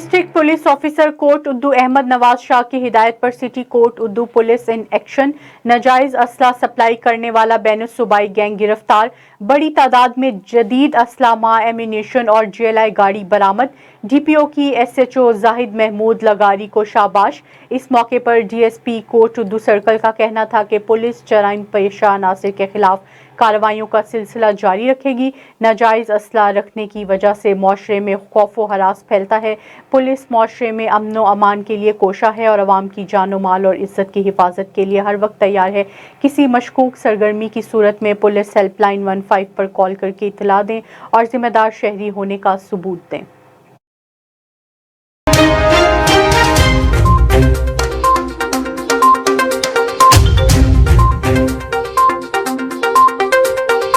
District police officer Kot Addu Ahmed Nawaz Shah کی ہدایت پر city Kot Addu police in action, ناجائز اسلحہ سپلائی کرنے والا بین الصوبائی گینگ گرفتار، بڑی تعداد میں جدید اسلحہ مع ایمونیشن اور GLI گاڑی برآمد، DPO کی SHO زاہد محمود لغاری کو شاباش۔ اس موقع پر DSP کوٹ اردو سرکل کا کہنا تھا کہ پولیس جرائم پیشہ عناصر کے خلاف کارروائیوں کا سلسلہ جاری رکھے گی۔ ناجائز اسلحہ رکھنے کی وجہ سے معاشرے میں خوف و ہراس پھیلتا ہے۔ پولیس معاشرے میں امن و امان کے لیے کوشاں ہے اور عوام کی جان و مال اور عزت کی حفاظت کے لیے ہر وقت تیار ہے۔ کسی مشکوک سرگرمی کی صورت میں پولیس ہیلپ لائن 15 پر کال کر کے اطلاع دیں اور ذمہ دار شہری ہونے کا ثبوت دیں۔